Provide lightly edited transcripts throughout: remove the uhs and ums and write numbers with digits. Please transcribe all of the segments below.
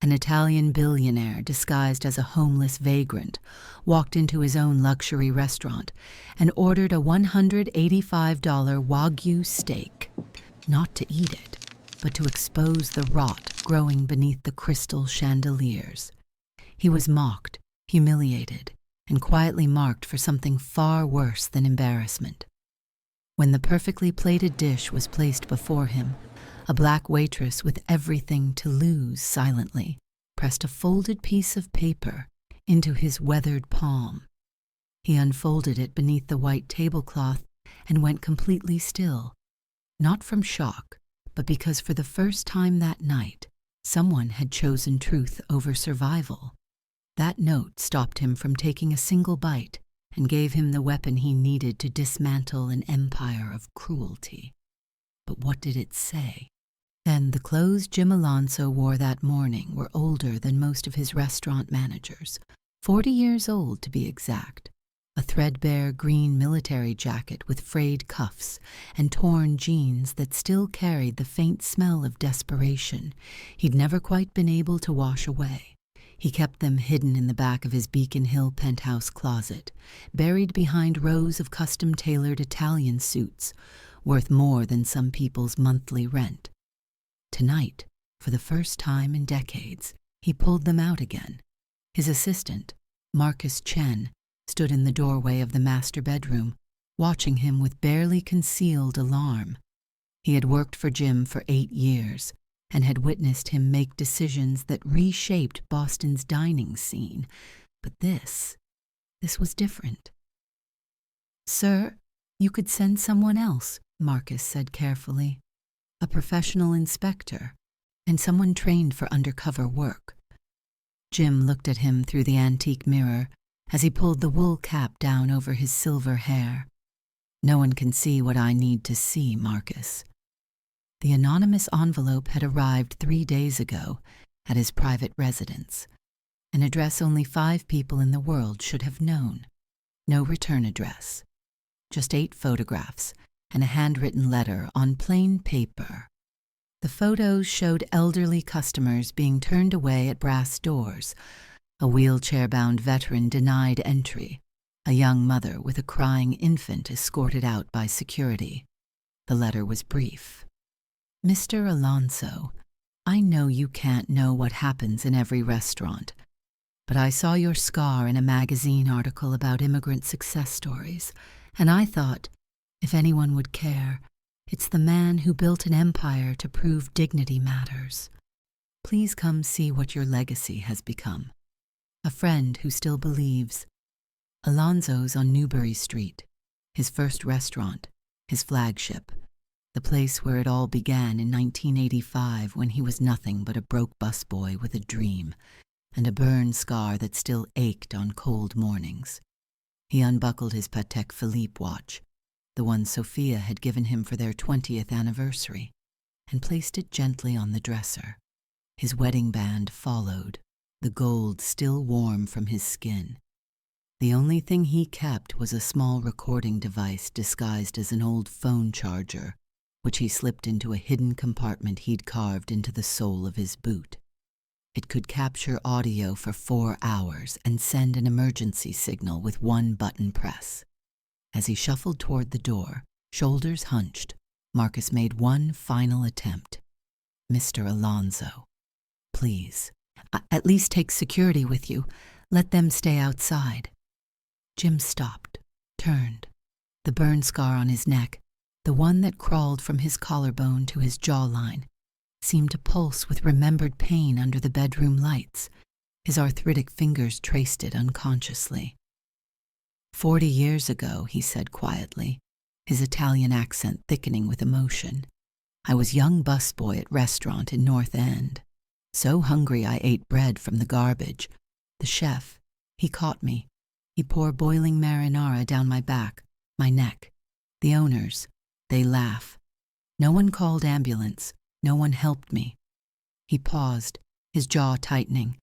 An Italian billionaire disguised as a homeless vagrant walked into his own luxury restaurant and ordered a $185 Wagyu steak, not to eat it, but to expose the rot growing beneath the crystal chandeliers. He was mocked, humiliated, and quietly marked for something far worse than embarrassment. When the perfectly plated dish was placed before him, a black waitress with everything to lose silently pressed a folded piece of paper into his weathered palm. He unfolded it beneath the white tablecloth and went completely still, not from shock, but because for the first time that night, someone had chosen truth over survival. That note stopped him from taking a single bite and gave him the weapon he needed to dismantle an empire of cruelty. But what did it say? Then the clothes Jim Alonso wore that morning were older than most of his restaurant managers, 40 years old to be exact. A threadbare green military jacket with frayed cuffs and torn jeans that still carried the faint smell of desperation he'd never quite been able to wash away. He kept them hidden in the back of his Beacon Hill penthouse closet, buried behind rows of custom-tailored Italian suits, worth more than some people's monthly rent. Tonight, for the first time in decades, he pulled them out again. His assistant, Marcus Chen, stood in the doorway of the master bedroom, watching him with barely concealed alarm. He had worked for Jim for 8 years and had witnessed him make decisions that reshaped Boston's dining scene. But this was different. "Sir, you could send someone else," Marcus said carefully. "A professional inspector, and someone trained for undercover work." Jim looked at him through the antique mirror as he pulled the wool cap down over his silver hair. "No one can see what I need to see, Marcus." The anonymous envelope had arrived 3 days ago at his private residence, an address only 5 people in the world should have known. No return address. Just 8 photographs and a handwritten letter on plain paper. The photos showed elderly customers being turned away at brass doors, a wheelchair-bound veteran denied entry, a young mother with a crying infant escorted out by security. The letter was brief. "Mr. Alonso, I know you can't know what happens in every restaurant, but I saw your scar in a magazine article about immigrant success stories, and I thought, if anyone would care, it's the man who built an empire to prove dignity matters. Please come see what your legacy has become. A friend who still believes." Alonso's on Newbury Street, his first restaurant, his flagship, the place where it all began in 1985 when he was nothing but a broke busboy with a dream and a burn scar that still ached on cold mornings. He unbuckled his Patek Philippe watch, the one Sophia had given him for their 20th anniversary, and placed it gently on the dresser. His wedding band followed, the gold still warm from his skin. The only thing he kept was a small recording device disguised as an old phone charger, which he slipped into a hidden compartment he'd carved into the sole of his boot. It could capture audio for 4 hours and send an emergency signal with one button press. As he shuffled toward the door, shoulders hunched, Marcus made one final attempt. "Mr. Alonso, please, at least take security with you. Let them stay outside." Jim stopped, turned. The burn scar on his neck, the one that crawled from his collarbone to his jawline, seemed to pulse with remembered pain under the bedroom lights. His arthritic fingers traced it unconsciously. 40 years ago, he said quietly, his Italian accent thickening with emotion. "I was young busboy at restaurant in North End. So hungry I ate bread from the garbage. The chef, he caught me. He poured boiling marinara down my back, my neck. The owners, they laugh. No one called ambulance. No one helped me." He paused, his jaw tightening.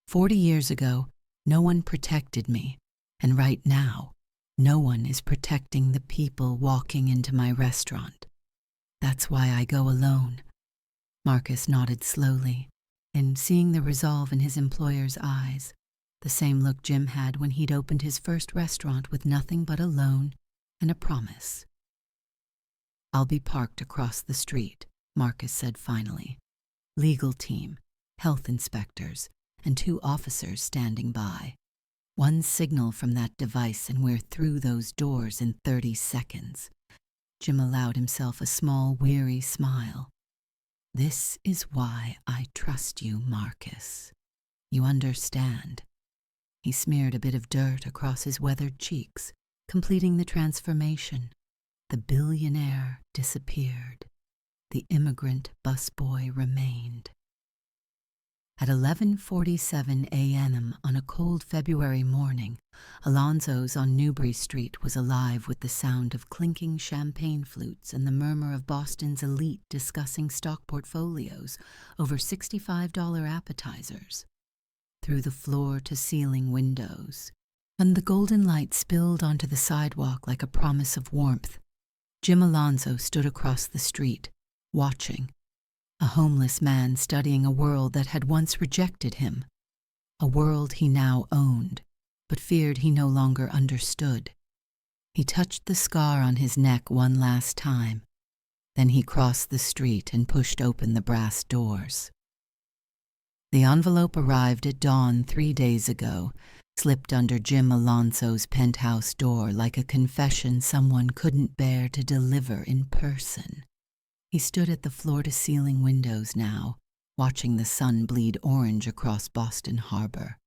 40 years ago, no one protected me. And right now, no one is protecting the people walking into my restaurant. That's why I go alone. Marcus nodded slowly. and seeing the resolve in his employer's eyes, the same look Jim had when he'd opened his first restaurant with nothing but a loan and a promise. "I'll be parked across the street," Marcus said finally. "Legal team, health inspectors, and 2 officers standing by. One signal from that device and we're through those doors in 30 seconds. Jim allowed himself a small, weary smile. "This is why I trust you, Marcus. You understand." He smeared a bit of dirt across his weathered cheeks, completing the transformation. The billionaire disappeared. The immigrant busboy remained. At 11:47 a.m. on a cold February morning, Alonzo's on Newbury Street was alive with the sound of clinking champagne flutes and the murmur of Boston's elite discussing stock portfolios over $65 appetizers. Through the floor-to-ceiling windows, and the golden light spilled onto the sidewalk like a promise of warmth, Jim Alonzo stood across the street, watching. A homeless man studying a world that had once rejected him, a world he now owned, but feared he no longer understood. He touched the scar on his neck one last time. Then he crossed the street and pushed open the brass doors. The envelope arrived at dawn 3 days ago, slipped under Jim Alonzo's penthouse door like a confession someone couldn't bear to deliver in person. He stood at the floor-to-ceiling windows now, watching the sun bleed orange across Boston Harbor.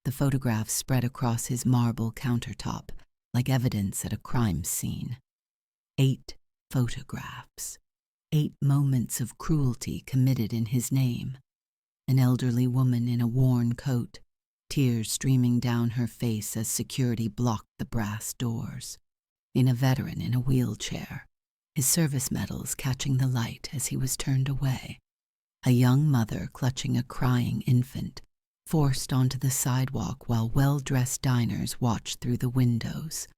The photographs spread across his marble countertop, like evidence at a crime scene. 8 photographs. 8 moments of cruelty committed in his name. An elderly woman in a worn coat, tears streaming down her face as security blocked the brass doors. In a veteran in a wheelchair, his service medals catching the light as he was turned away. A young mother clutching a crying infant, forced onto the sidewalk while well-dressed diners watched through the windows.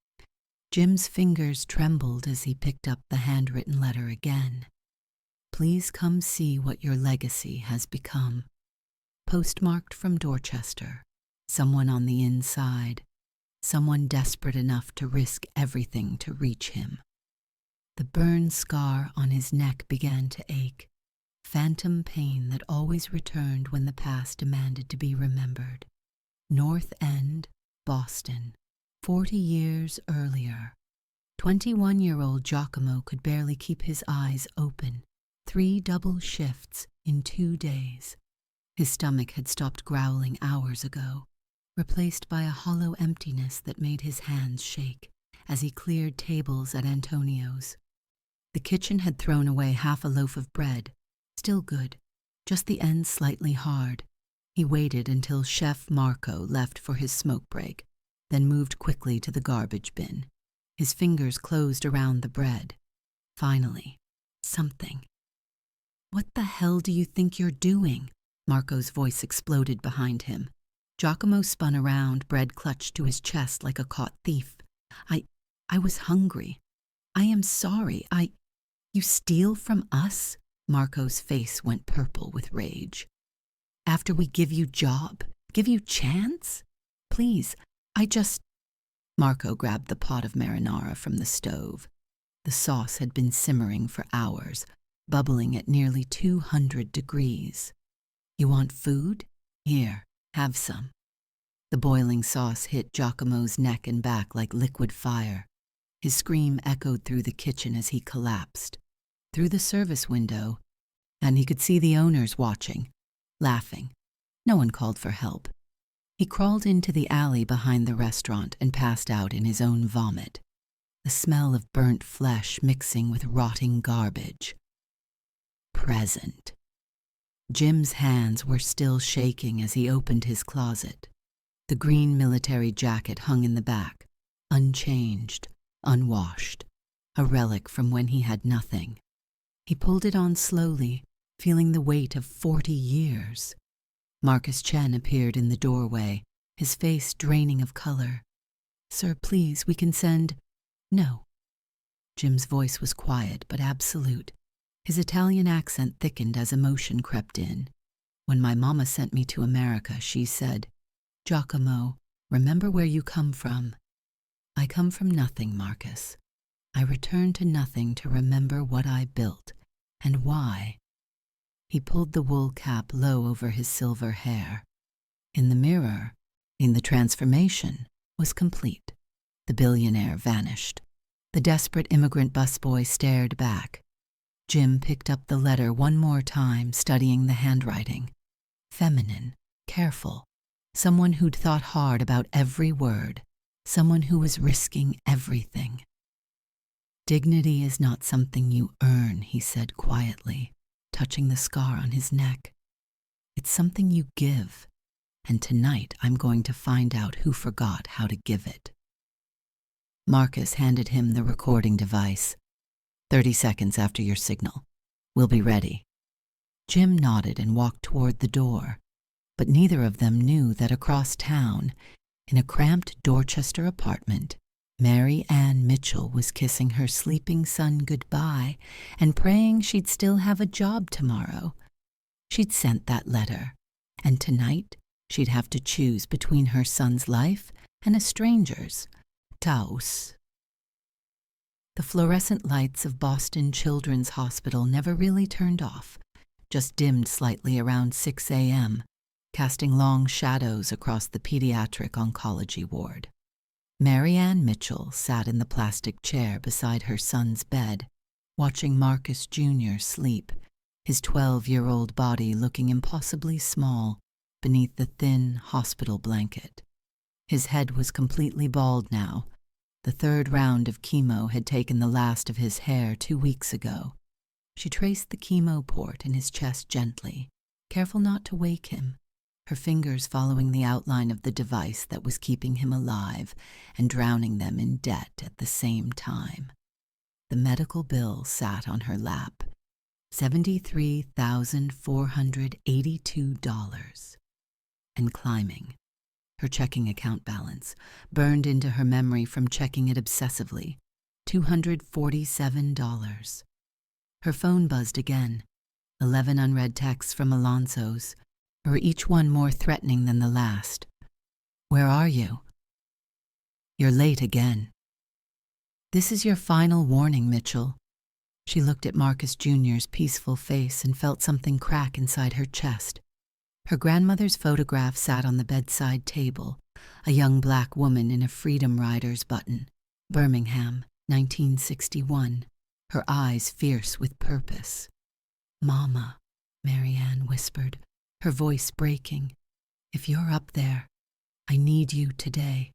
Jim's fingers trembled as he picked up the handwritten letter again. "Please come see what your legacy has become." Postmarked from Dorchester, someone on the inside, someone desperate enough to risk everything to reach him. The burn scar on his neck began to ache, phantom pain that always returned when the past demanded to be remembered. North End, Boston, 40 years earlier. 21-year-old Giacomo could barely keep his eyes open. 3 double shifts in 2 days. His stomach had stopped growling hours ago, replaced by a hollow emptiness that made his hands shake as he cleared tables at Antonio's. The kitchen had thrown away half a loaf of bread, still good, just the end slightly hard. He waited until Chef Marco left for his smoke break, then moved quickly to the garbage bin. His fingers closed around the bread. Finally, something. "What the hell do you think you're doing?" Marco's voice exploded behind him. Giacomo spun around, bread clutched to his chest like a caught thief. I was hungry. I am sorry. You steal from us?" Marco's face went purple with rage. "After we give you job, give you chance? Please, Marco grabbed the pot of marinara from the stove. The sauce had been simmering for hours, bubbling at nearly 200 degrees. "You want food? Here, have some." The boiling sauce hit Giacomo's neck and back like liquid fire. His scream echoed through the kitchen as he collapsed. Through the service window, and he could see the owners watching, laughing. No one called for help. He crawled into the alley behind the restaurant and passed out in his own vomit, the smell of burnt flesh mixing with rotting garbage. Present. Jim's hands were still shaking as he opened his closet. The green military jacket hung in the back, unchanged, unwashed, a relic from when he had nothing. He pulled it on slowly, feeling the weight of 40 years. Marcus Chen appeared in the doorway, his face draining of color. "Sir, please, we can send—" "No." Jim's voice was quiet but absolute. His Italian accent thickened as emotion crept in. When my mama sent me to America, she said, "Giacomo, remember where you come from." I come from nothing, Marcus. I return to nothing to remember what I built and why. He pulled the wool cap low over his silver hair. In the mirror, the transformation was complete. The billionaire vanished. The desperate immigrant busboy stared back. Jim picked up the letter one more time, studying the handwriting. Feminine, careful, someone who'd thought hard about every word, someone who was risking everything. "Dignity is not something you earn," he said quietly, touching the scar on his neck. "It's something you give, and tonight I'm going to find out who forgot how to give it." Marcus handed him the recording device. 30 seconds after your signal. We'll be ready." Jim nodded and walked toward the door, but neither of them knew that across town, in a cramped Dorchester apartment, Mary Ann Mitchell was kissing her sleeping son goodbye and praying she'd still have a job tomorrow. She'd sent that letter, and tonight she'd have to choose between her son's life and a stranger's. Taos. The fluorescent lights of Boston Children's Hospital never really turned off, just dimmed slightly around 6 a.m., casting long shadows across the pediatric oncology ward. Mary Ann Mitchell sat in the plastic chair beside her son's bed, watching Marcus Jr. sleep, his 12-year-old body looking impossibly small beneath the thin hospital blanket. His head was completely bald now. The third round of chemo had taken the last of his hair 2 weeks ago. She traced the chemo port in his chest gently, careful not to wake him, her fingers following the outline of the device that was keeping him alive and drowning them in debt at the same time. The medical bill sat on her lap, $73,482, and climbing. Her checking account balance, burned into her memory from checking it obsessively, $247. Her phone buzzed again, 11 unread texts from Alonso's, each one more threatening than the last. "Where are you?" "You're late again." "This is your final warning, Mitchell." She looked at Marcus Jr.'s peaceful face and felt something crack inside her chest. Her grandmother's photograph sat on the bedside table, a young black woman in a Freedom Riders button, Birmingham, 1961, her eyes fierce with purpose. "Mama," Mary Ann whispered, her voice breaking, "if you're up there, I need you today.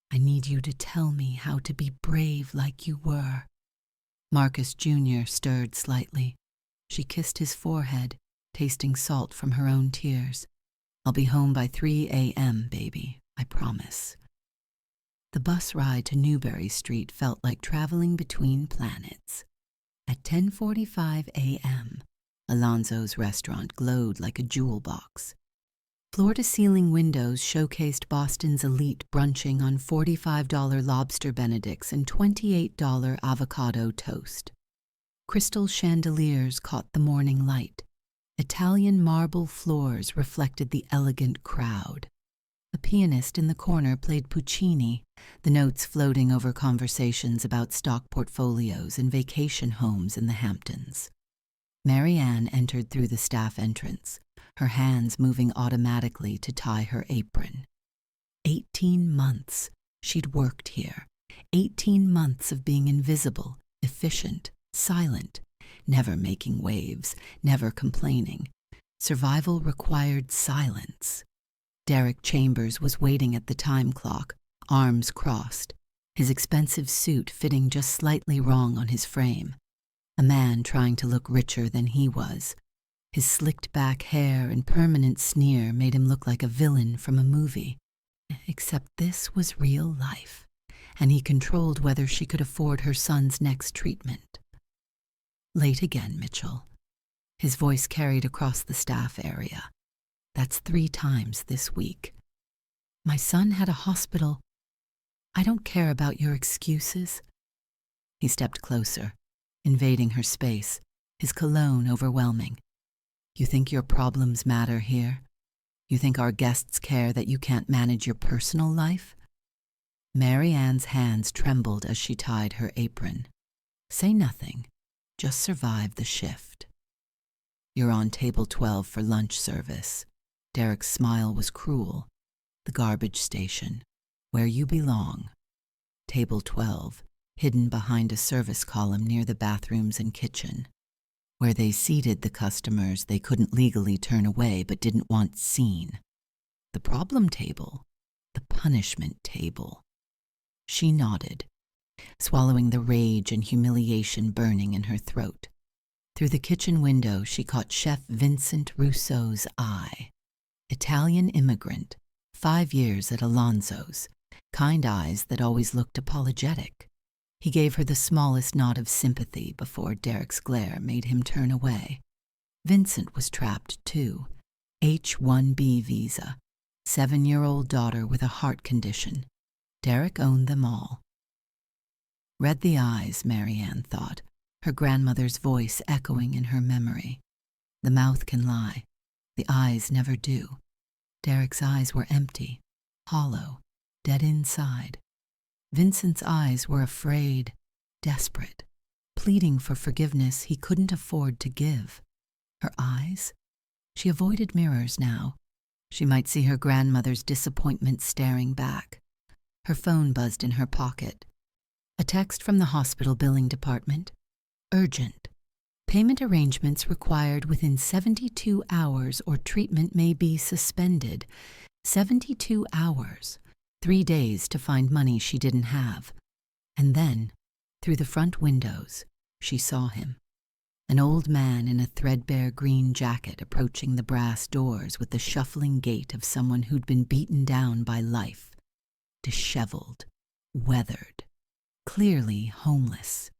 I need you to tell me how to be brave like you were." Marcus Jr. stirred slightly. She kissed his forehead, tasting salt from her own tears. "I'll be home by 3 a.m., baby, I promise." The bus ride to Newbury Street felt like traveling between planets. At 10:45 a.m., Alonso's restaurant glowed like a jewel box. Floor-to-ceiling windows showcased Boston's elite brunching on $45 lobster benedicts and $28 avocado toast. Crystal chandeliers caught the morning light. Italian marble floors reflected the elegant crowd. A pianist in the corner played Puccini, the notes floating over conversations about stock portfolios and vacation homes in the Hamptons. Mary Ann entered through the staff entrance, her hands moving automatically to tie her apron. 18 months she'd worked here. 18 months of being invisible, efficient, silent, never making waves, never complaining. Survival required silence. Derek Chambers was waiting at the time clock, arms crossed, his expensive suit fitting just slightly wrong on his frame. A man trying to look richer than he was. His slicked back hair and permanent sneer made him look like a villain from a movie. Except this was real life, and he controlled whether she could afford her son's next treatment. "Late again, Mitchell." His voice carried across the staff area. "That's 3 times this week. My son had a hospital. I don't care about your excuses." He stepped closer, invading her space, his cologne overwhelming. You think your problems matter here? You think our guests care that you can't manage your personal life? Mary Ann's hands trembled as she tied her apron. Say nothing. Just survive the shift. You're on table 12 for lunch service. Derek's smile was cruel. The garbage station, where you belong. Table 12, hidden behind a service column near the bathrooms and kitchen, where they seated the customers they couldn't legally turn away but didn't want seen. The problem table, the punishment table. She nodded, swallowing the rage and humiliation burning in her throat. Through the kitchen window, she caught Chef Vincent Russo's eye. Italian immigrant, 5 years at Alonso's, kind eyes that always looked apologetic. He gave her the smallest nod of sympathy before Derek's glare made him turn away. Vincent was trapped too. H-1B visa, 7-year-old daughter with a heart condition. Derek owned them all. Read the eyes, Mary Ann thought, her grandmother's voice echoing in her memory. The mouth can lie. The eyes never do. Derek's eyes were empty, hollow, dead inside. Vincent's eyes were afraid, desperate, pleading for forgiveness he couldn't afford to give. Her eyes? She avoided mirrors now. She might see her grandmother's disappointment staring back. Her phone buzzed in her pocket. A text from the hospital billing department. Urgent. Payment arrangements required within 72 hours or treatment may be suspended. 72 hours. 3 days to find money she didn't have. And then, through the front windows, she saw him. An old man in a threadbare green jacket approaching the brass doors with the shuffling gait of someone who'd been beaten down by life. Disheveled, weathered, clearly homeless.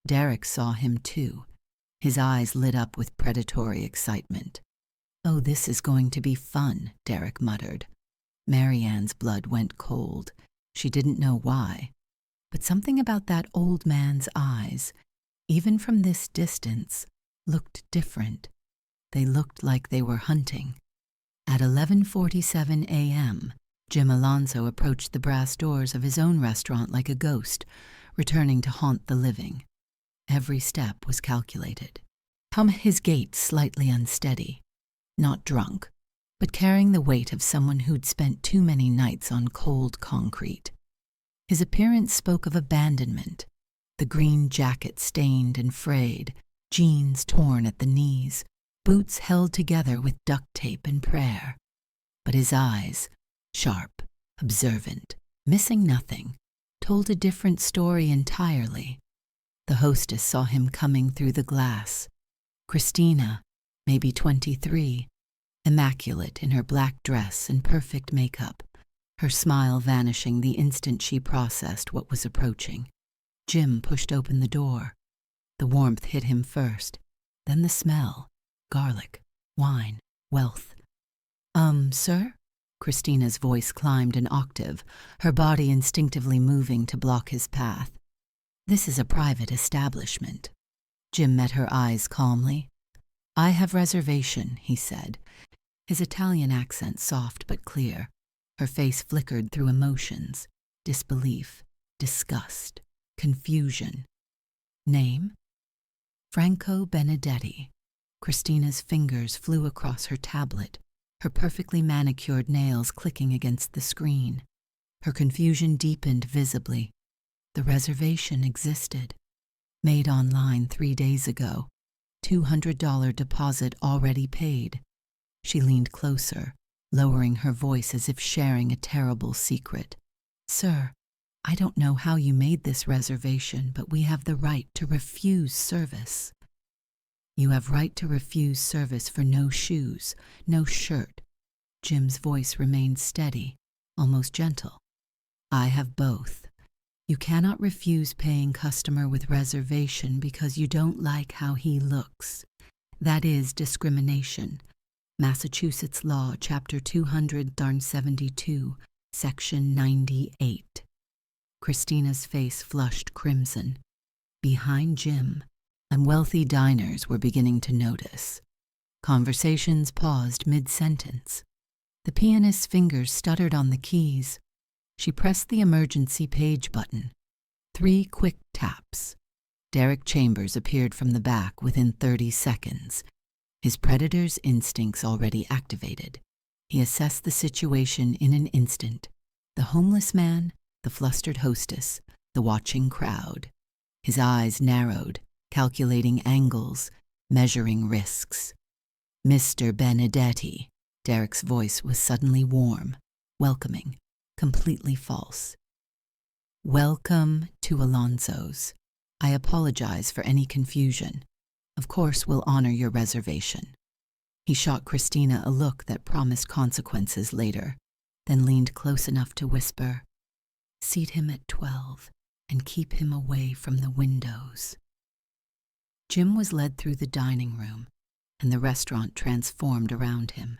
Derek saw him too. His eyes lit up with predatory excitement. "Oh, this is going to be fun," Derek muttered. Mary Ann's blood went cold. She didn't know why. But something about that old man's eyes, even from this distance, looked different. They looked like they were hunting. At 11:47 a.m., Jim Alonso approached the brass doors of his own restaurant like a ghost, returning to haunt the living. Every step was calculated. His gait slightly unsteady. Not drunk, but carrying the weight of someone who'd spent too many nights on cold concrete. His appearance spoke of abandonment. The green jacket stained and frayed, jeans torn at the knees, boots held together with duct tape and prayer. But his eyes, sharp, observant, missing nothing, told a different story entirely. The hostess saw him coming through the glass. Christina, maybe 23, immaculate in her black dress and perfect makeup, her smile vanishing the instant she processed what was approaching. Jim pushed open the door. The warmth hit him first, then the smell, garlic, wine, wealth. Sir?" Christina's voice climbed an octave, her body instinctively moving to block his path. "This is a private establishment." Jim met her eyes calmly. "I have reservation," he said, his Italian accent soft but clear. Her face flickered through emotions, disbelief, disgust, confusion. "Name?" "Franco Benedetti." Christina's fingers flew across her tablet, her perfectly manicured nails clicking against the screen. Her confusion deepened visibly. The reservation existed. Made online 3 days ago. $200 deposit already paid. She leaned closer, lowering her voice as if sharing a terrible secret. "Sir, I don't know how you made this reservation, but we have the right to refuse service." "You have right to refuse service for no shoes, no shirt." Jim's voice remained steady, almost gentle. "I have both. You cannot refuse paying customer with reservation because you don't like how he looks. That is discrimination. Massachusetts Law, Chapter 272, Section 98. Christina's face flushed crimson. Behind Jim, unwealthy diners were beginning to notice. Conversations paused mid-sentence. The pianist's fingers stuttered on the keys. She pressed the emergency page button. 3 quick taps. Derek Chambers appeared from the back within 30 seconds. His predator's instincts already activated. He assessed the situation in an instant. The homeless man, the flustered hostess, the watching crowd. His eyes narrowed, calculating angles, measuring risks. Mr. Benedetti. Derek's voice was suddenly warm, welcoming, completely false. Welcome to Alonso's. I apologize for any confusion. Of course, we'll honor your reservation. He shot Christina a look that promised consequences later, then leaned close enough to whisper, "Seat him at 12 and keep him away from the windows." Jim was led through the dining room, and the restaurant transformed around him.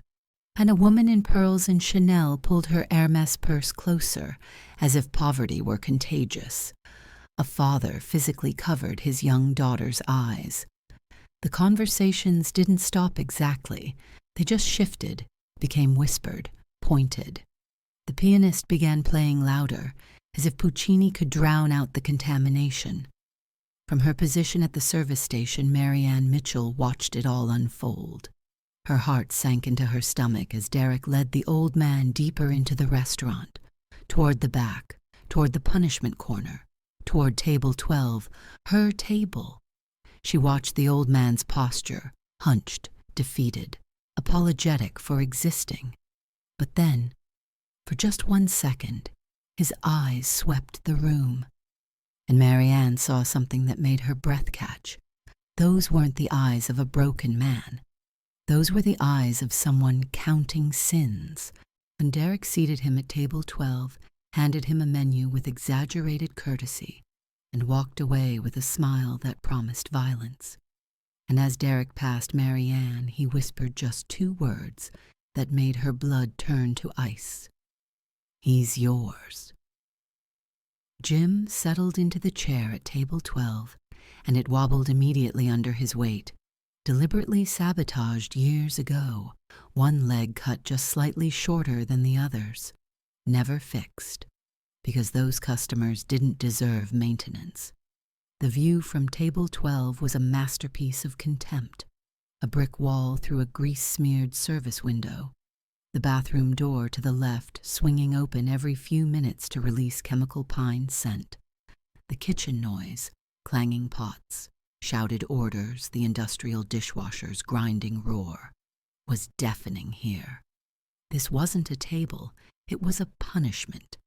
And a woman in pearls and Chanel pulled her Hermes purse closer, as if poverty were contagious. A father physically covered his young daughter's eyes. The conversations didn't stop exactly. They just shifted, became whispered, pointed. The pianist began playing louder, as if Puccini could drown out the contamination. From her position at the service station, Marianne Mitchell watched it all unfold. Her heart sank into her stomach as Derek led the old man deeper into the restaurant, toward the back, toward the punishment corner, toward table 12, her table. She watched the old man's posture, hunched, defeated, apologetic for existing. But then, for just 1 second, his eyes swept the room. And Marianne saw something that made her breath catch. Those weren't the eyes of a broken man. Those were the eyes of someone counting sins. When Derek seated him at table 12, handed him a menu with exaggerated courtesy, and walked away with a smile that promised violence. And as Derek passed Marianne, he whispered just 2 words that made her blood turn to ice. "He's yours." Jim settled into the chair at table 12, and it wobbled immediately under his weight. Deliberately sabotaged years ago, one leg cut just slightly shorter than the others. Never fixed, because those customers didn't deserve maintenance. The view from table 12 was a masterpiece of contempt, a brick wall through a grease-smeared service window, the bathroom door to the left swinging open every few minutes to release chemical pine scent, the kitchen noise, clanging pots, shouted orders, the industrial dishwasher's grinding roar, was deafening here. This wasn't a table, it was a punishment.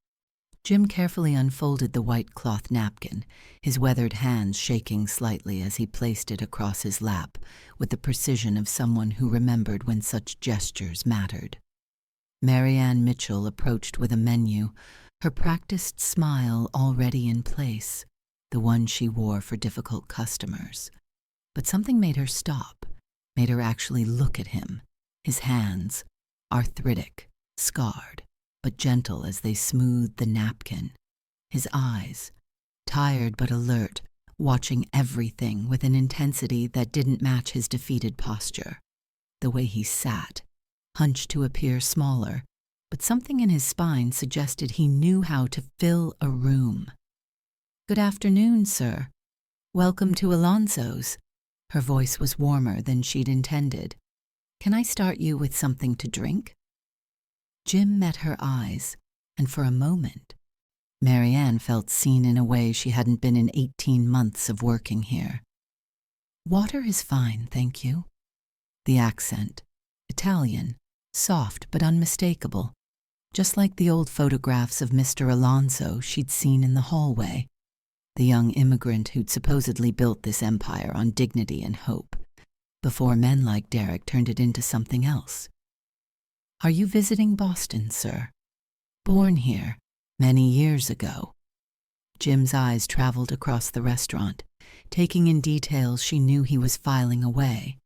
Jim carefully unfolded the white cloth napkin, his weathered hands shaking slightly as he placed it across his lap with the precision of someone who remembered when such gestures mattered. Marianne Mitchell approached with a menu, her practiced smile already in place, the one she wore for difficult customers. But something made her stop, made her actually look at him, his hands, arthritic, scarred, but gentle as they smoothed the napkin. His eyes, tired but alert, watching everything with an intensity that didn't match his defeated posture. The way he sat, hunched to appear smaller, but something in his spine suggested he knew how to fill a room. "Good afternoon, sir. Welcome to Alonso's." Her voice was warmer than she'd intended. "Can I start you with something to drink?" Jim met her eyes, and for a moment, Marianne felt seen in a way she hadn't been in 18 months of working here. "Water is fine, thank you." The accent, Italian, soft but unmistakable, just like the old photographs of Mr. Alonso she'd seen in the hallway, the young immigrant who'd supposedly built this empire on dignity and hope, before men like Derek turned it into something else. "Are you visiting Boston, sir?" "Born here, many years ago." Jim's eyes traveled across the restaurant, taking in details she knew he was filing away.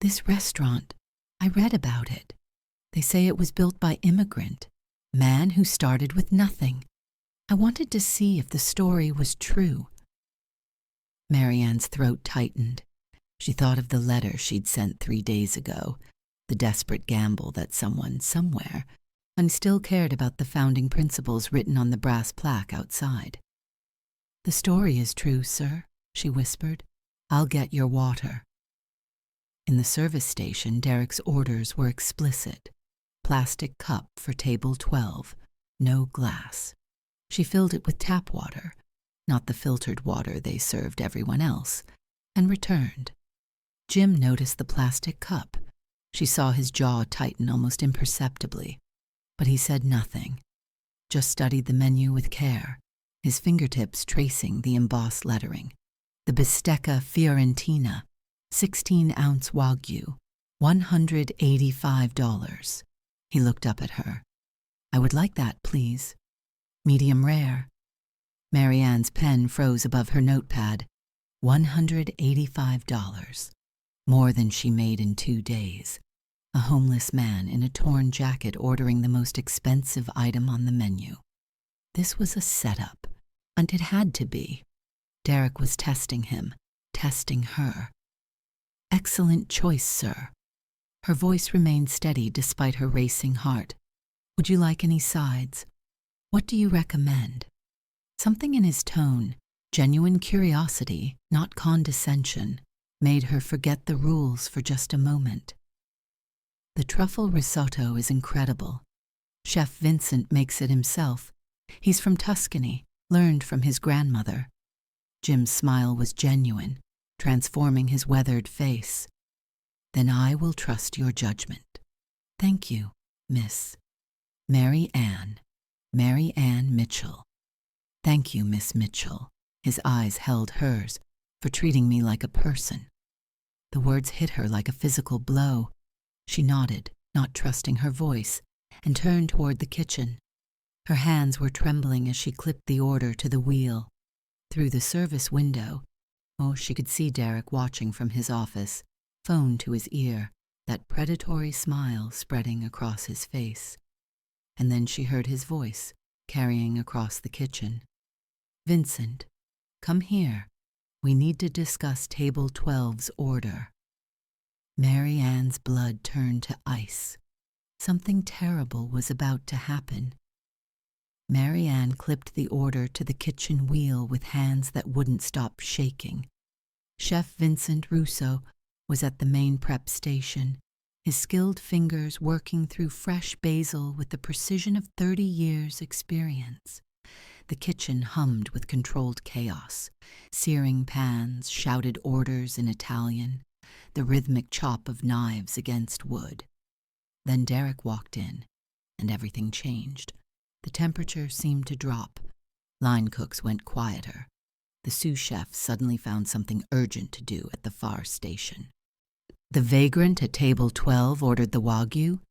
"This restaurant, I read about it. They say it was built by immigrant, man who started with nothing. I wanted to see if the story was true." Marianne's throat tightened. She thought of the letter she'd sent 3 days ago, the desperate gamble that someone, somewhere, and still cared about the founding principles written on the brass plaque outside. "The story is true, sir," she whispered. "I'll get your water." In the service station, Derek's orders were explicit. Plastic cup for table 12, no glass. She filled it with tap water, not the filtered water they served everyone else, and returned. Jim noticed the plastic cup. She saw his jaw tighten almost imperceptibly, but he said nothing, just studied the menu with care, his fingertips tracing the embossed lettering. The bistecca fiorentina, 16-ounce Wagyu, $185. He looked up at her. "I would like that, please. Medium rare." Mary Ann's pen froze above her notepad. $185. More than she made in 2 days. A homeless man in a torn jacket ordering the most expensive item on the menu. This was a setup, and it had to be. Derek was testing him, testing her. "Excellent choice, sir." Her voice remained steady despite her racing heart. "Would you like any sides? What do you recommend?" Something in his tone, genuine curiosity, not condescension, made her forget the rules for just a moment. "The truffle risotto is incredible. Chef Vincent makes it himself. He's from Tuscany, learned from his grandmother." Jim's smile was genuine, transforming his weathered face. "Then I will trust your judgment. Thank you, Miss Mary Ann Mitchell." "Thank you, Miss Mitchell." His eyes held hers, "for treating me like a person." The words hit her like a physical blow. She nodded, not trusting her voice, and turned toward the kitchen. Her hands were trembling as she clipped the order to the wheel. Through the service window, she could see Derek watching from his office, phone to his ear, that predatory smile spreading across his face. And then she heard his voice, carrying across the kitchen. "Vincent, come here. We need to discuss table 12's order." Mary Ann's blood turned to ice. Something terrible was about to happen. Mary Ann clipped the order to the kitchen wheel with hands that wouldn't stop shaking. Chef Vincent Russo was at the main prep station, his skilled fingers working through fresh basil with the precision of 30 years' experience. The kitchen hummed with controlled chaos, searing pans, shouted orders in Italian, the rhythmic chop of knives against wood. Then Derek walked in, and everything changed. The temperature seemed to drop. Line cooks went quieter. The sous chef suddenly found something urgent to do at the far station. "The vagrant at table 12 ordered the Wagyu,"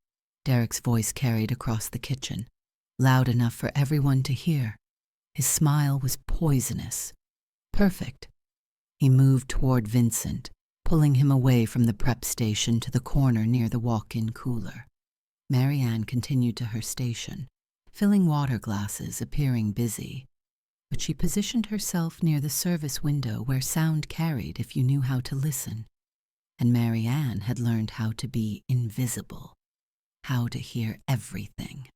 Derek's voice carried across the kitchen, loud enough for everyone to hear. His smile was poisonous. "Perfect." He moved toward Vincent, pulling him away from the prep station to the corner near the walk-in cooler. Mary Ann continued to her station, filling water glasses, appearing busy. But she positioned herself near the service window where sound carried if you knew how to listen. And Mary Ann had learned how to be invisible, how to hear everything.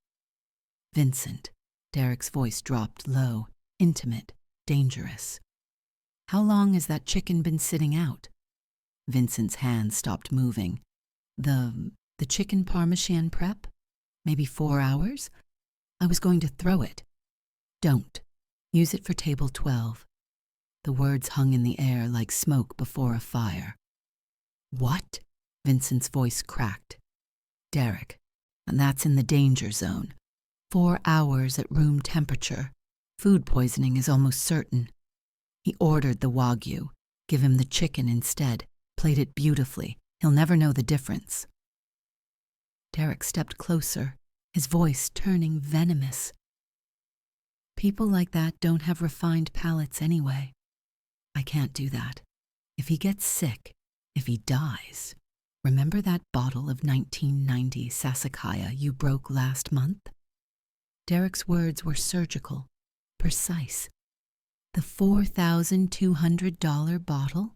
"Vincent," Derek's voice dropped low, intimate, dangerous. "How long has that chicken been sitting out?" Vincent's hands stopped moving. The chicken parmesan prep? Maybe 4 hours? I was going to throw it." "Don't. Use it for table 12. The words hung in the air like smoke before a fire. "What?" Vincent's voice cracked. "Derek, and that's in the danger zone. 4 hours at room temperature. Food poisoning is almost certain." He ordered the Wagyu. Give him the chicken instead. Plate it beautifully. He'll never know the difference. Derek stepped closer, his voice turning venomous. "People like that don't have refined palates anyway. I can't do that. If he gets sick, if he dies, remember that bottle of 1990 Sassicaia you broke last month?" Derek's words were surgical, precise. "The $4,200 bottle?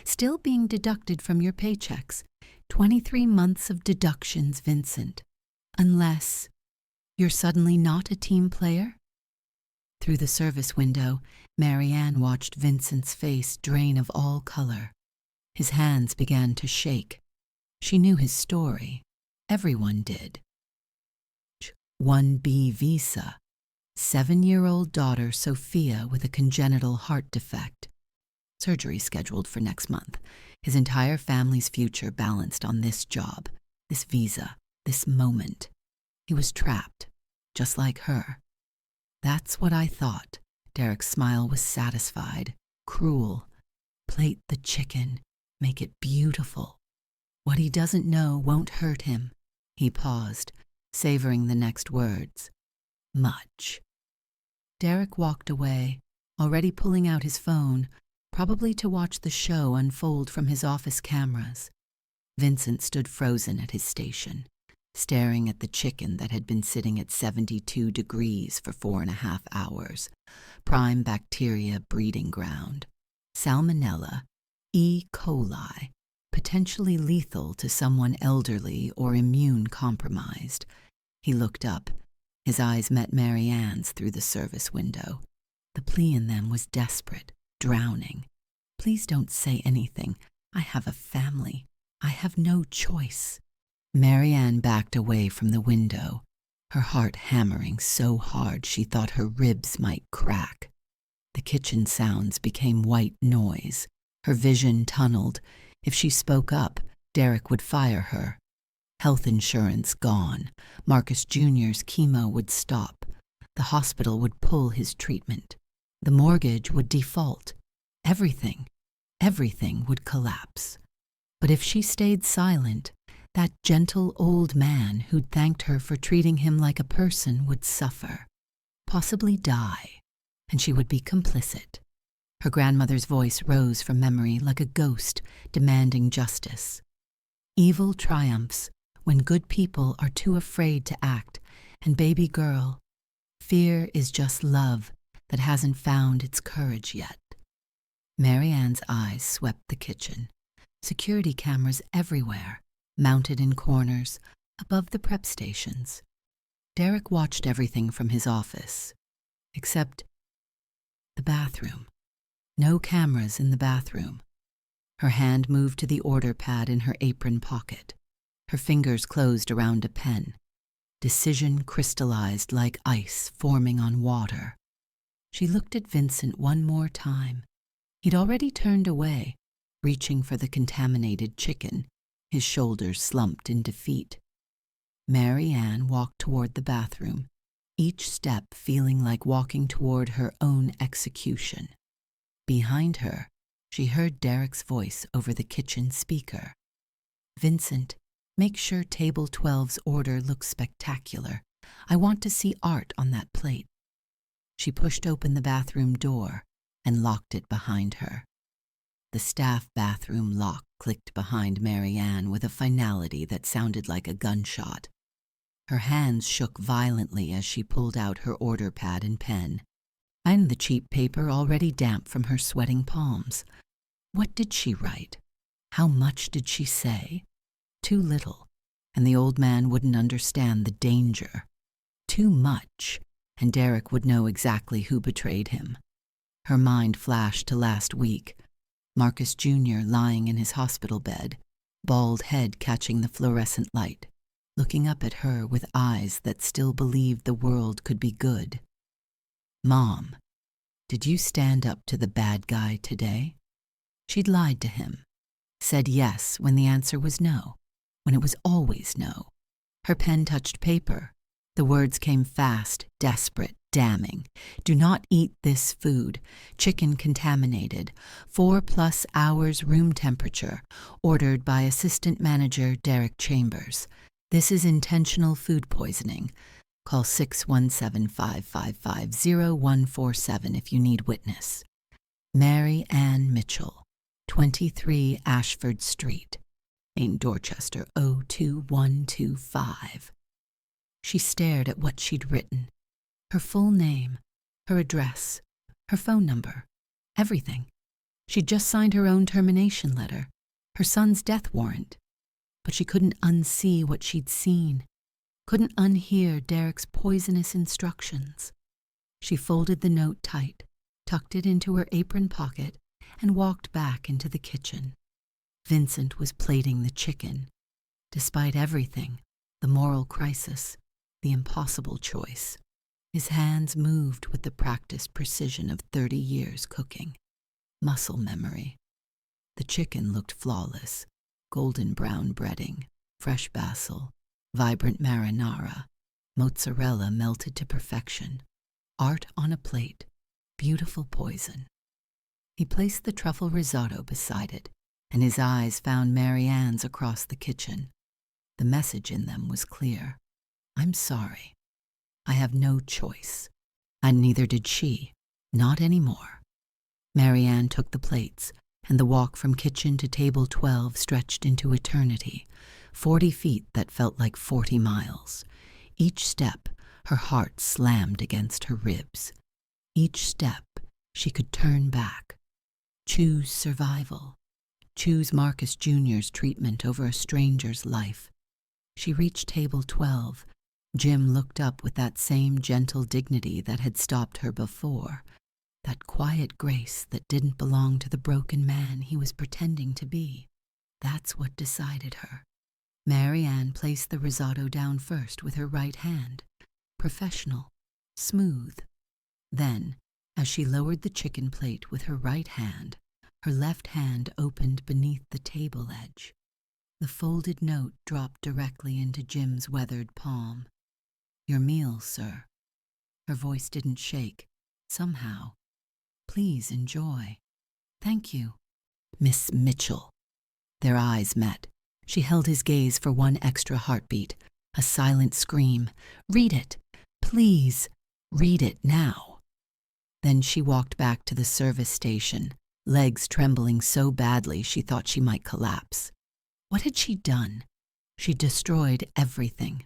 Still being deducted from your paychecks. 23 months of deductions, Vincent. Unless you're suddenly not a team player? Through the service window, Marianne watched Vincent's face drain of all color. His hands began to shake. She knew his story. Everyone did. 1B visa. 7-year-old daughter Sophia with a congenital heart defect. Surgery scheduled for next month. His entire family's future balanced on this job, this visa, this moment. He was trapped, just like her. That's what I thought. Derek's smile was satisfied, cruel. Plate the chicken, make it beautiful. What he doesn't know won't hurt him. He paused, savoring the next words. Much. Derek walked away, already pulling out his phone, probably to watch the show unfold from his office cameras. Vincent stood frozen at his station, staring at the chicken that had been sitting at 72 degrees for 4.5 hours. Prime bacteria breeding ground. Salmonella, E. coli, potentially lethal to someone elderly or immune compromised. He looked up. His eyes met Marianne's through the service window. The plea in them was desperate, drowning. Please don't say anything. I have a family. I have no choice. Marianne backed away from the window, her heart hammering so hard she thought her ribs might crack. The kitchen sounds became white noise. Her vision tunneled. If she spoke up, Derek would fire her. Health insurance gone. Marcus Jr.'s chemo would stop. The hospital would pull his treatment. The mortgage would default. Everything would collapse. But if she stayed silent, that gentle old man who'd thanked her for treating him like a person would suffer, possibly die, and she would be complicit. Her grandmother's voice rose from memory like a ghost demanding justice. Evil triumphs when good people are too afraid to act, and baby girl, fear is just love that hasn't found its courage yet. Marianne's eyes swept the kitchen. Security cameras everywhere, mounted in corners, above the prep stations. Derek watched everything from his office, except the bathroom. No cameras in the bathroom. Her hand moved to the order pad in her apron pocket. Her fingers closed around a pen. Decision crystallized like ice forming on water. She looked at Vincent one more time. He'd already turned away, reaching for the contaminated chicken, his shoulders slumped in defeat. Marianne walked toward the bathroom, each step feeling like walking toward her own execution. Behind her, she heard Derek's voice over the kitchen speaker. Vincent, make sure table 12's order looks spectacular. I want to see art on that plate. She pushed open the bathroom door and locked it behind her. The staff bathroom lock clicked behind Marianne with a finality that sounded like a gunshot. Her hands shook violently as she pulled out her order pad and pen, and the cheap paper already damp from her sweating palms. What did she write? How much did she say? Too little, and the old man wouldn't understand the danger. Too much, and Derek would know exactly who betrayed him. Her mind flashed to last week. Marcus Jr. lying in his hospital bed, bald head catching the fluorescent light, looking up at her with eyes that still believed the world could be good. Mom, did you stand up to the bad guy today? She'd lied to him, said yes when the answer was no, when it was always no. Her pen touched paper. The words came fast, desperate, damning. Do not eat this food. Chicken contaminated. 4+ hours room temperature. Ordered by Assistant Manager Derek Chambers. This is intentional food poisoning. Call 617-555-0147 if you need witness. Mary Ann Mitchell, 23 Ashford Street, in Dorchester 02125. She stared at what she'd written. Her full name, her address, her phone number, everything. She'd just signed her own termination letter, her son's death warrant. But she couldn't unsee what she'd seen, couldn't unhear Derek's poisonous instructions. She folded the note tight, tucked it into her apron pocket, and walked back into the kitchen. Vincent was plating the chicken. Despite everything, the moral crisis, the impossible choice, his hands moved with the practiced precision of 30 years cooking. Muscle memory. The chicken looked flawless. Golden brown breading, fresh basil, vibrant marinara, mozzarella melted to perfection. Art on a plate, beautiful poison. He placed the truffle risotto beside it, and his eyes found Mary Ann's across the kitchen. The message in them was clear. I'm sorry. I have no choice. And neither did she. Not anymore. Mary Ann took the plates, and the walk from kitchen to table 12 stretched into eternity, 40 feet that felt like 40 miles. Each step, her heart slammed against her ribs. Each step, she could turn back. Choose survival. Choose Marcus Jr.'s treatment over a stranger's life. She reached table 12. Jim looked up with that same gentle dignity that had stopped her before, that quiet grace that didn't belong to the broken man he was pretending to be. That's what decided her. Mary Ann placed the risotto down first with her right hand, professional, smooth. Then, as she lowered the chicken plate with her right hand, her left hand opened beneath the table edge. The folded note dropped directly into Jim's weathered palm. Your meal, sir. Her voice didn't shake. Somehow. Please enjoy. Thank you. Miss Mitchell. Their eyes met. She held his gaze for one extra heartbeat, a silent scream. Read it. Please. Read it now. Then she walked back to the service station, legs trembling so badly she thought she might collapse. What had she done? She destroyed everything.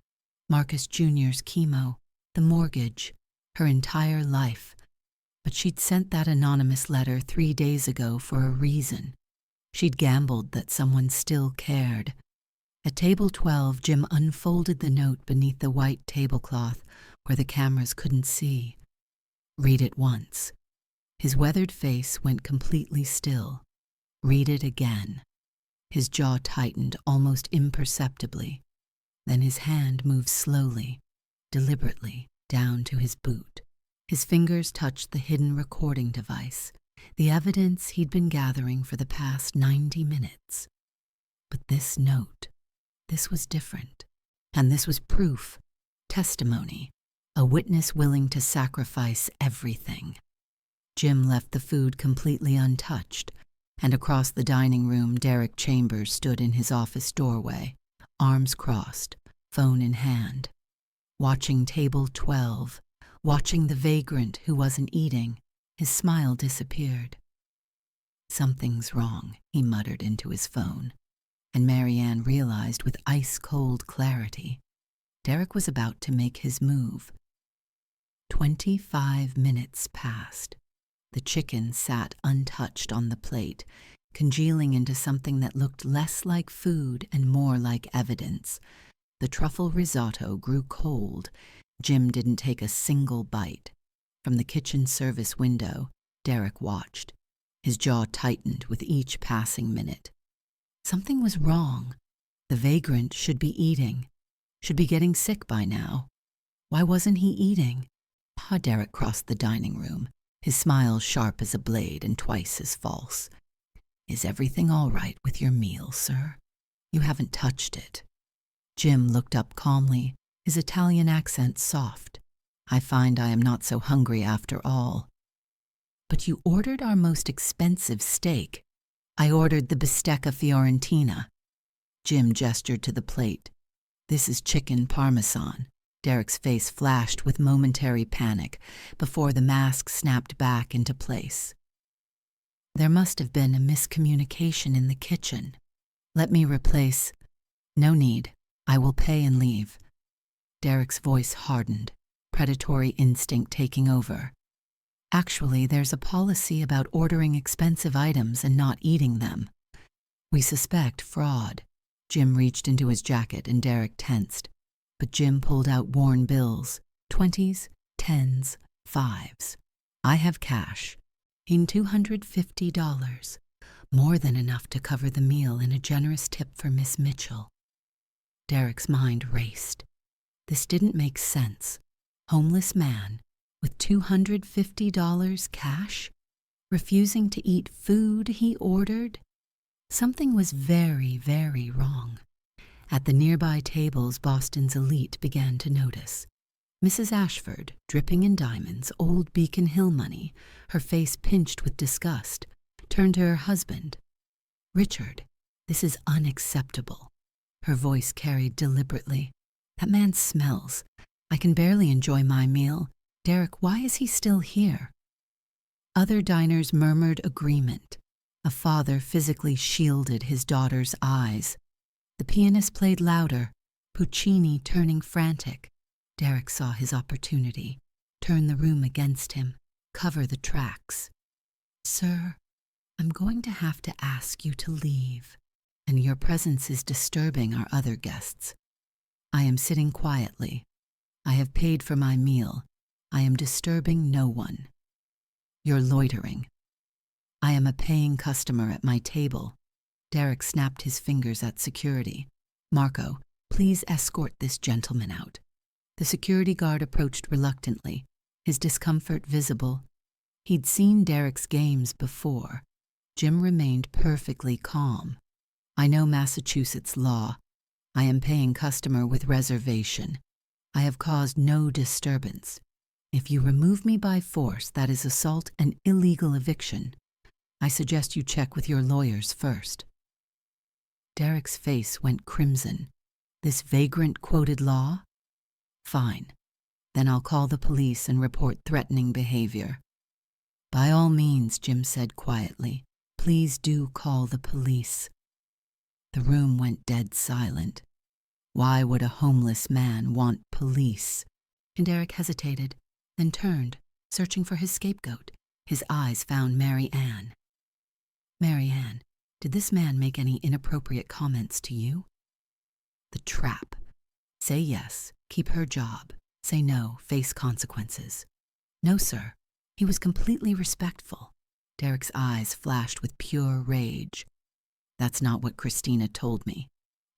Marcus Jr.'s chemo, the mortgage, her entire life. But she'd sent that anonymous letter 3 days ago for a reason. She'd gambled that someone still cared. At table 12, Jim unfolded the note beneath the white tablecloth where the cameras couldn't see. Read it once. His weathered face went completely still. Read it again. His jaw tightened almost imperceptibly. Then his hand moved slowly, deliberately, down to his boot. His fingers touched the hidden recording device, the evidence he'd been gathering for the past 90 minutes. But this note, this was different. And this was proof, testimony, a witness willing to sacrifice everything. Jim left the food completely untouched, and across the dining room, Derek Chambers stood in his office doorway, arms crossed, phone in hand, watching table 12, watching the vagrant who wasn't eating. His smile disappeared. Something's wrong, he muttered into his phone, and Mary Ann realized with ice-cold clarity. Derek was about to make his move. 25 minutes passed. The chicken sat untouched on the plate, congealing into something that looked less like food and more like evidence. The truffle risotto grew cold. Jim didn't take a single bite. From the kitchen service window, Derek watched. His jaw tightened with each passing minute. Something was wrong. The vagrant should be eating, should be getting sick by now. Why wasn't he eating? Derek crossed the dining room, his smile sharp as a blade and twice as false. Is everything all right with your meal, sir? You haven't touched it. Jim looked up calmly, his Italian accent soft. I find I am not so hungry after all. But you ordered our most expensive steak. I ordered the bistecca fiorentina. Jim gestured to the plate. This is chicken parmesan. Derek's face flashed with momentary panic before the mask snapped back into place. There must have been a miscommunication in the kitchen. Let me replace. No need. I will pay and leave. Derek's voice hardened, predatory instinct taking over. Actually, there's a policy about ordering expensive items and not eating them. We suspect fraud. Jim reached into his jacket and Derek tensed. But Jim pulled out worn bills, 20s, 10s, 5s. I have cash. In $250. More than enough to cover the meal and a generous tip for Miss Mitchell. Derek's mind raced. This didn't make sense. Homeless man with $250 cash, refusing to eat food he ordered? Something was very, very wrong. At the nearby tables, Boston's elite began to notice. Mrs. Ashford, dripping in diamonds, old Beacon Hill money, her face pinched with disgust, turned to her husband. "Richard, this is unacceptable." Her voice carried deliberately. "That man smells. I can barely enjoy my meal. Derek, why is he still here?" Other diners murmured agreement. A father physically shielded his daughter's eyes. The pianist played louder, Puccini turning frantic. Derek saw his opportunity. Turn the room against him. Cover the tracks. "Sir, I'm going to have to ask you to leave, and your presence is disturbing our other guests. I am sitting quietly. I have paid for my meal. I am disturbing no one. You're loitering. I am a paying customer at my table." Derek snapped his fingers at security. "Marco, please escort this gentleman out." The security guard approached reluctantly, his discomfort visible. He'd seen Derek's games before. Jim remained perfectly calm. "I know Massachusetts law. I am paying customer with reservation. I have caused no disturbance. If you remove me by force, that is assault and illegal eviction. I suggest you check with your lawyers first." Derek's face went crimson. This vagrant quoted law? Fine. Then I'll call the police and report threatening behavior. "By all means," Jim said quietly. "Please do call the police." The room went dead silent. Why would a homeless man want police? And Derek hesitated, then turned, searching for his scapegoat. His eyes found Mary Ann. "Mary Ann, did this man make any inappropriate comments to you?" The trap. Say yes, keep her job. Say no, face consequences. "No, sir. He was completely respectful." Derek's eyes flashed with pure rage. "That's not what Christina told me.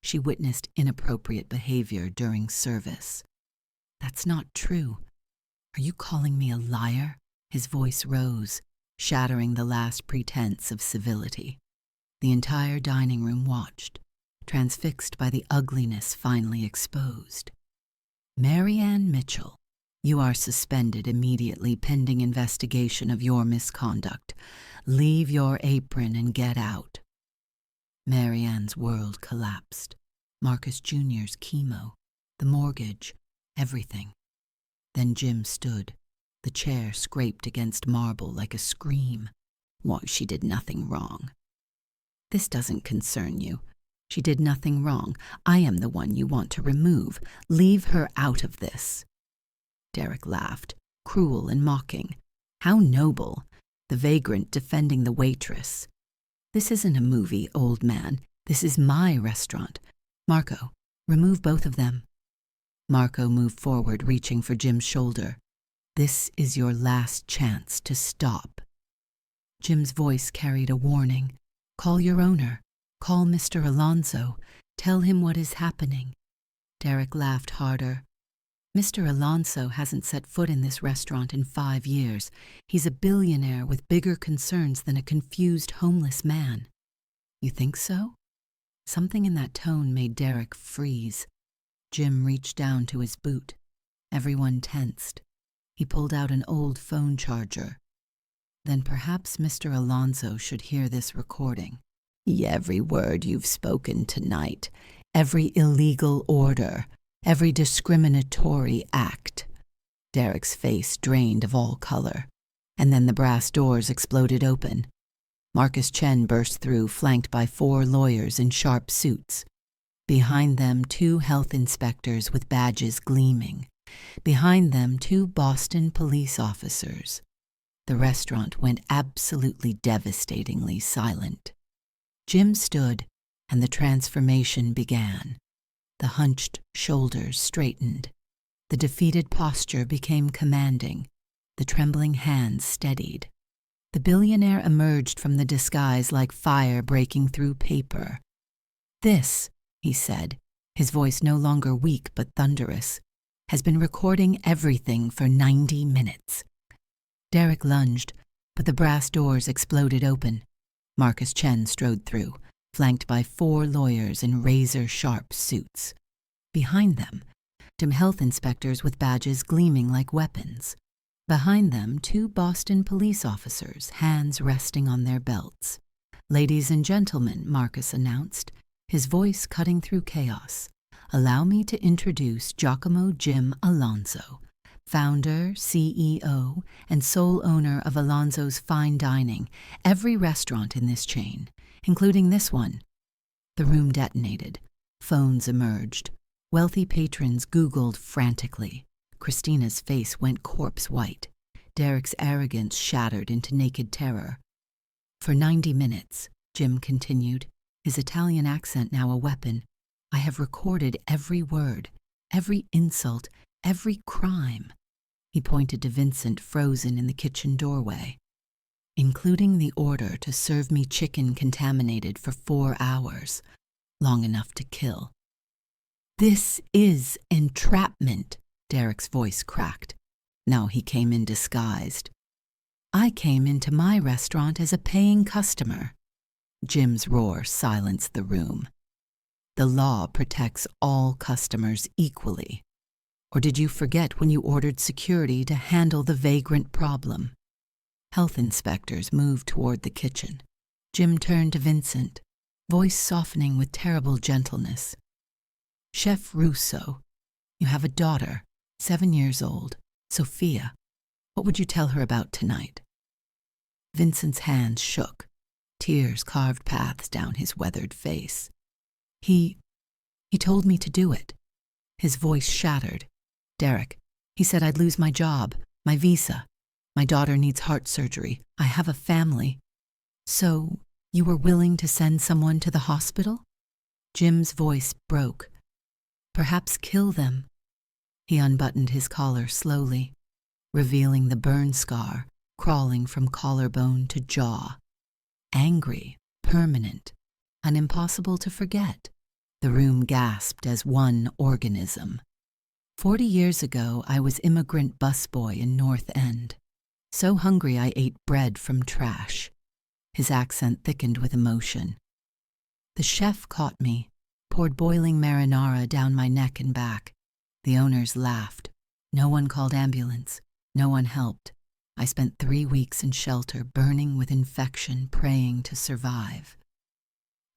She witnessed inappropriate behavior during service." "That's not true. Are you calling me a liar?" His voice rose, shattering the last pretense of civility. The entire dining room watched, transfixed by the ugliness finally exposed. "Mary Ann Mitchell, you are suspended immediately pending investigation of your misconduct. Leave your apron and get out." Mary Ann's world collapsed. Marcus Jr.'s chemo, the mortgage, everything. Then Jim stood. The chair scraped against marble like a scream. "Why, she did nothing wrong." "This doesn't concern you. She did nothing wrong. I am the one you want to remove. Leave her out of this." Derek laughed, cruel and mocking. How noble. The vagrant defending the waitress. "This isn't a movie, old man. This is my restaurant. Marco, remove both of them." Marco moved forward, reaching for Jim's shoulder. "This is your last chance to stop." Jim's voice carried a warning. "Call your owner. Call Mr. Alonso. Tell him what is happening." Derek laughed harder. "Mr. Alonso hasn't set foot in this restaurant in 5 years. He's a billionaire with bigger concerns than a confused homeless man." "You think so?" Something in that tone made Derek freeze. Jim reached down to his boot. Everyone tensed. He pulled out an old phone charger. "Then perhaps Mr. Alonso should hear this recording. Every word you've spoken tonight, every illegal order, every discriminatory act." Derek's face drained of all color, and then the brass doors exploded open. Marcus Chen burst through, flanked by 4 lawyers in sharp suits. Behind them, 2 health inspectors with badges gleaming. Behind them, 2 Boston police officers. The restaurant went absolutely devastatingly silent. Jim stood, and the transformation began. The hunched shoulders straightened. The defeated posture became commanding. The trembling hands steadied. The billionaire emerged from the disguise like fire breaking through paper. "This," he said, his voice no longer weak but thunderous, "has been recording everything for 90 minutes. Derek lunged, but the brass doors exploded open. Marcus Chen strode through, flanked by 4 lawyers in razor-sharp suits. Behind them, two health inspectors with badges gleaming like weapons. Behind them, 2 Boston police officers, hands resting on their belts. "Ladies and gentlemen," Marcus announced, his voice cutting through chaos, "allow me to introduce Giacomo Jim Alonso, founder, CEO, and sole owner of Alonso's Fine Dining, every restaurant in this chain, including this one." The room detonated. Phones emerged. Wealthy patrons Googled frantically. Christina's face went corpse white. Derek's arrogance shattered into naked terror. "For 90 minutes, Jim continued, his Italian accent now a weapon, "I have recorded every word, every insult, every crime." He pointed to Vincent frozen in the kitchen doorway. "Including the order to serve me chicken contaminated for 4 hours, long enough to kill." "This is entrapment," Derek's voice cracked. Now he came in disguised. "I came into my restaurant as a paying customer." Jim's roar silenced the room. "The law protects all customers equally. Or did you forget when you ordered security to handle the vagrant problem?" Health inspectors moved toward the kitchen. Jim turned to Vincent, voice softening with terrible gentleness. "Chef Russo, you have a daughter, 7 years old, Sophia. What would you tell her about tonight?" Vincent's hands shook. Tears carved paths down his weathered face. He told me to do it." His voice shattered. "Derek, he said I'd lose my job, my visa. My daughter needs heart surgery. I have a family." "So, you were willing to send someone to the hospital?" Jim's voice broke. "Perhaps kill them." He unbuttoned his collar slowly, revealing the burn scar crawling from collarbone to jaw. Angry, permanent, and impossible to forget. The room gasped as one organism. 40 years ago, I was immigrant busboy in North End. So hungry I ate bread from trash. His accent thickened with emotion. The chef caught me, poured boiling marinara down my neck and back. The owners laughed. No one called ambulance. No one helped. I spent 3 weeks in shelter, burning with infection, praying to survive.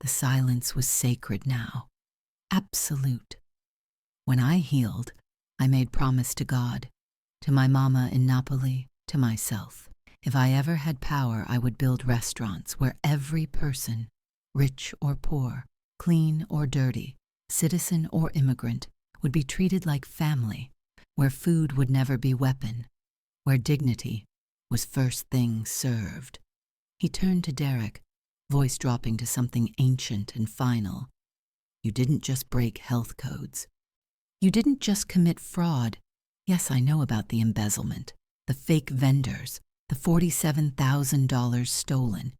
The silence was sacred now. Absolute. When I healed, I made promise to God, to my mama in Napoli, to myself. If I ever had power, I would build restaurants where every person, rich or poor, clean or dirty, citizen or immigrant, would be treated like family, where food would never be weapon, where dignity was first thing served. He turned to Derek, voice dropping to something ancient and final. You didn't just break health codes. You didn't just commit fraud. Yes, I know about the embezzlement, the fake vendors, the $47,000 stolen.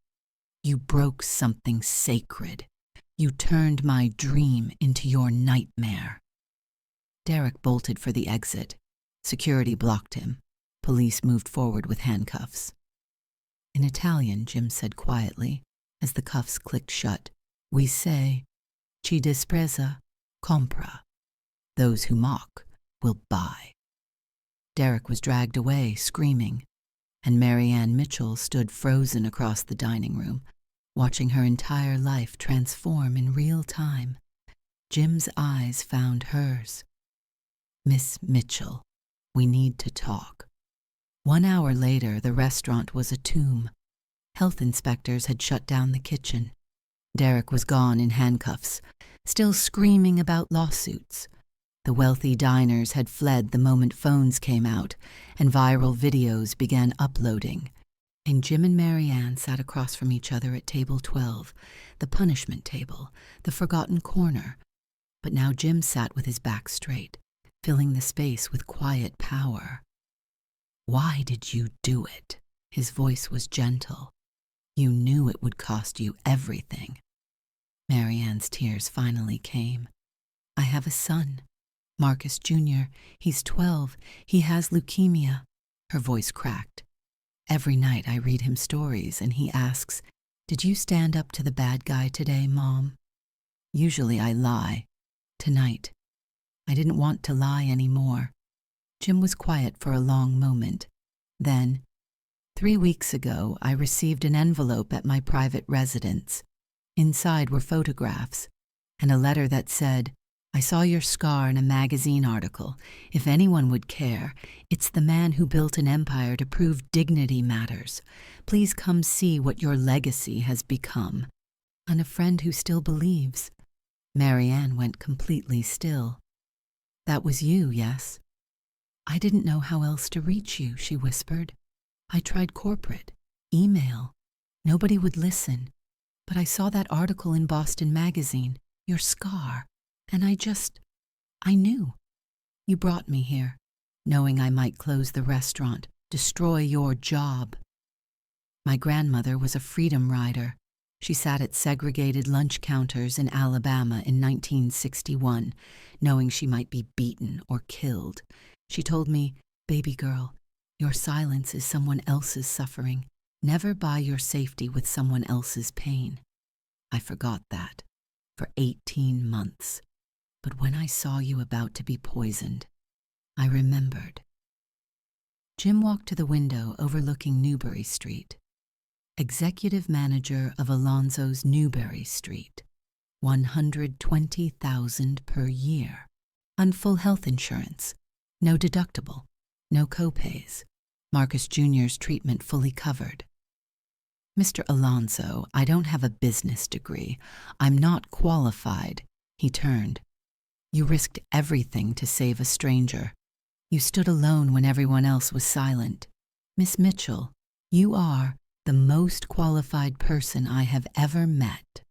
You broke something sacred. You turned my dream into your nightmare. Derek bolted for the exit. Security blocked him. Police moved forward with handcuffs. In Italian, Jim said quietly, as the cuffs clicked shut, "We say, chi disprezza, compra. Those who mock will buy." Derek was dragged away, screaming, and Marianne Mitchell stood frozen across the dining room, watching her entire life transform in real time. Jim's eyes found hers. "Miss Mitchell, we need to talk." 1 hour later, the restaurant was a tomb. Health inspectors had shut down the kitchen. Derek was gone in handcuffs, still screaming about lawsuits. The wealthy diners had fled the moment phones came out, and viral videos began uploading. And Jim and Marianne sat across from each other at table 12, the punishment table, the forgotten corner. But now Jim sat with his back straight, filling the space with quiet power. "Why did you do it?" His voice was gentle. "You knew it would cost you everything." Marianne's tears finally came. "I have a son, Marcus Jr. He's 12. He has leukemia." Her voice cracked. "Every night I read him stories and he asks, 'Did you stand up to the bad guy today, Mom?' Usually I lie. Tonight, I didn't want to lie anymore." Jim was quiet for a long moment. Then, 3 weeks ago, I received an envelope at my private residence. Inside were photographs and a letter that said, "I saw your scar in a magazine article. If anyone would care, it's the man who built an empire to prove dignity matters. Please come see what your legacy has become." And a friend who still believes. Marianne went completely still. "That was you, yes?" "I didn't know how else to reach you," she whispered. "I tried corporate, email. Nobody would listen. But I saw that article in Boston Magazine, your scar, and I knew. You brought me here, knowing I might close the restaurant, destroy your job." My grandmother was a freedom rider. She sat at segregated lunch counters in Alabama in 1961, knowing she might be beaten or killed. She told me, "Baby girl, your silence is someone else's suffering. Never buy your safety with someone else's pain." I forgot that for 18 months. But when I saw you about to be poisoned, I remembered. Jim walked to the window overlooking Newbury Street. Executive manager of Alonzo's Newbury Street. $120,000 per year. On full health insurance. No deductible. No copays. Marcus Jr.'s treatment fully covered. "Mr. Alonzo, I don't have a business degree. I'm not qualified." He turned. "You risked everything to save a stranger. You stood alone when everyone else was silent. Miss Mitchell, you are the most qualified person I have ever met.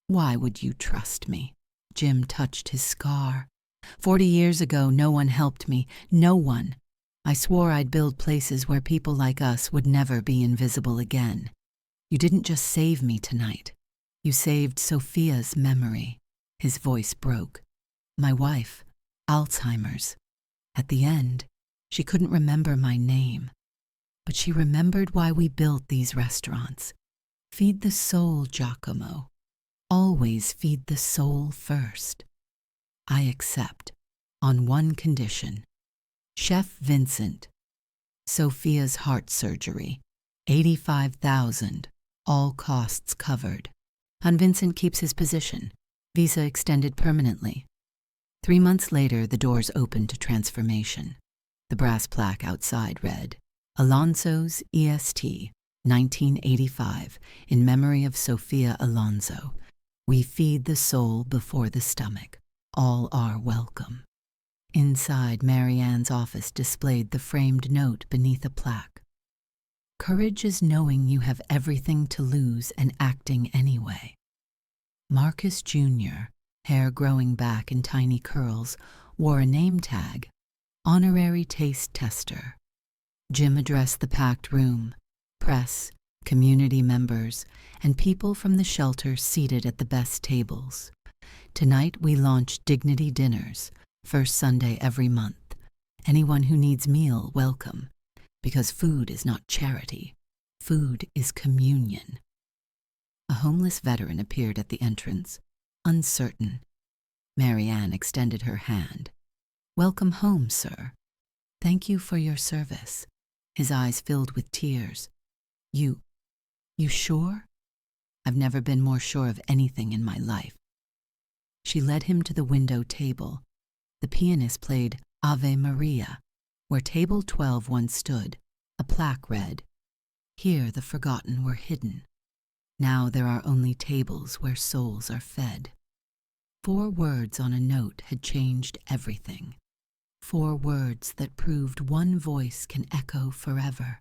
Why would you trust me?" Jim touched his scar. 40 years ago, no one helped me. No one. I swore I'd build places where people like us would never be invisible again. You didn't just save me tonight. You saved Sophia's memory. His voice broke. My wife, Alzheimer's. At the end, she couldn't remember my name. But she remembered why we built these restaurants. Feed the soul, Giacomo. Always feed the soul first. I accept, on one condition. Chef Vincent. Sophia's heart surgery. $85,000, all costs covered. And Vincent keeps his position. Visa extended permanently. 3 months later, the doors opened to transformation. The brass plaque outside read, "Alonzo's EST, 1985, in memory of Sophia Alonzo. We feed the soul before the stomach. All are welcome." Inside, Marianne's office displayed the framed note beneath a plaque. "Courage is knowing you have everything to lose and acting anyway." Marcus Jr., hair growing back in tiny curls, wore a name tag, "Honorary Taste Tester." Jim addressed the packed room, press, community members, and people from the shelter seated at the best tables. "Tonight we launch Dignity Dinners, first Sunday every month. Anyone who needs meal, welcome. Because food is not charity. Food is communion." A homeless veteran appeared at the entrance, uncertain. Marianne extended her hand. "Welcome home, sir. Thank you for your service." His eyes filled with tears. You sure?" "I've never been more sure of anything in my life." She led him to the window table. The pianist played Ave Maria. Where table 12 once stood, a plaque read, "Here the forgotten were hidden. Now there are only tables where souls are fed." 4 words on a note had changed everything. 4 words that proved one voice can echo forever.